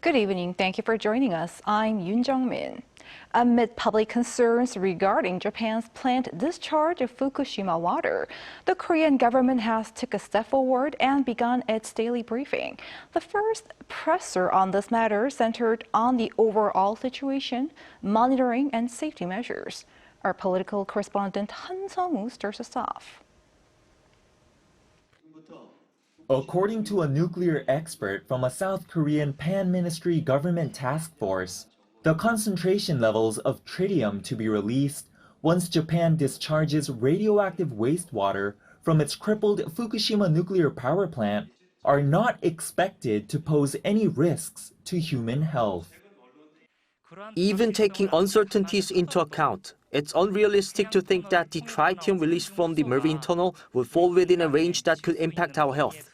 Good evening. Thank you for joining us. I'm Yoon Jung-min. Amid public concerns regarding Japan's planned discharge of Fukushima water, the Korean government has took a step forward and begun its daily briefing. The first presser on this matter centered on the overall situation, monitoring, and safety measures. Our political correspondent Han Seong-woo starts us off. According to a nuclear expert from a South Korean pan-ministry government task force, the concentration levels of tritium to be released once Japan discharges radioactive wastewater from its crippled Fukushima nuclear power plant are not expected to pose any risks to human health. Even taking uncertainties into account, it's unrealistic to think that the tritium released from the marine tunnel will fall within a range that could impact our health.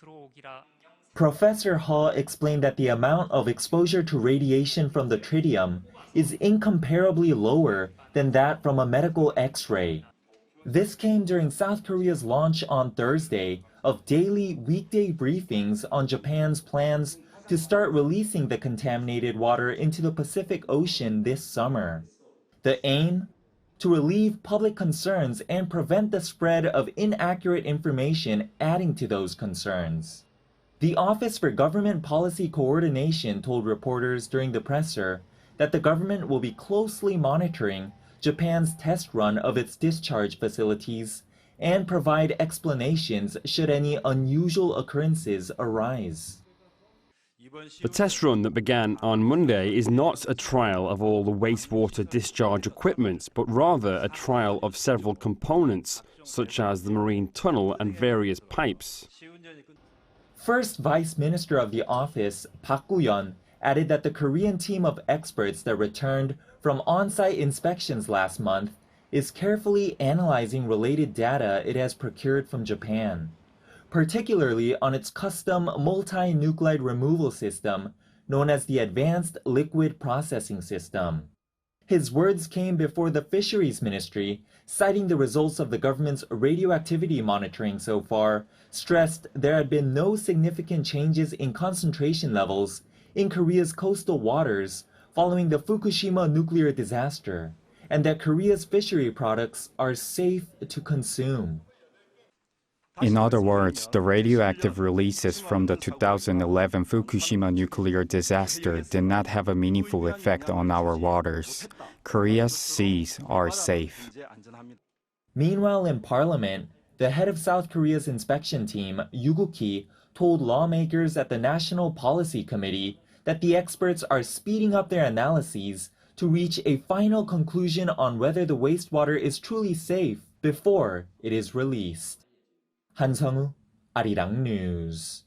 Professor Ha explained that the amount of exposure to radiation from the tritium is incomparably lower than that from a medical X-ray. This came during South Korea's launch on Thursday of daily weekday briefings on Japan's plans to start releasing the contaminated water into the Pacific Ocean this summer. The aim? To relieve public concerns and prevent the spread of inaccurate information adding to those concerns. The Office for Government Policy Coordination told reporters during the presser that the government will be closely monitoring Japan's test run of its discharge facilities and provide explanations should any unusual occurrences arise. The test run that began on Monday is not a trial of all the wastewater discharge equipment, but rather a trial of several components, such as the marine tunnel and various pipes. First Vice Minister of the office, Park Gu-yeon, added that the Korean team of experts that returned from on-site inspections last month is carefully analyzing related data it has procured from Japan, particularly on its custom multi-nuclide removal system known as the Advanced Liquid Processing System. His words came before the Fisheries Ministry, citing the results of the government's radioactivity monitoring so far, stressed there had been no significant changes in concentration levels in Korea's coastal waters following the Fukushima nuclear disaster, and that Korea's fishery products are safe to consume. In other words, the radioactive releases from the 2011 Fukushima nuclear disaster did not have a meaningful effect on our waters. Korea's seas are safe. Meanwhile, in Parliament, the head of South Korea's inspection team, Yoo Guk-hee, told lawmakers at the National Policy Committee that the experts are speeding up their analyses to reach a final conclusion on whether the wastewater is truly safe before it is released. Han Seong-woo, Arirang News.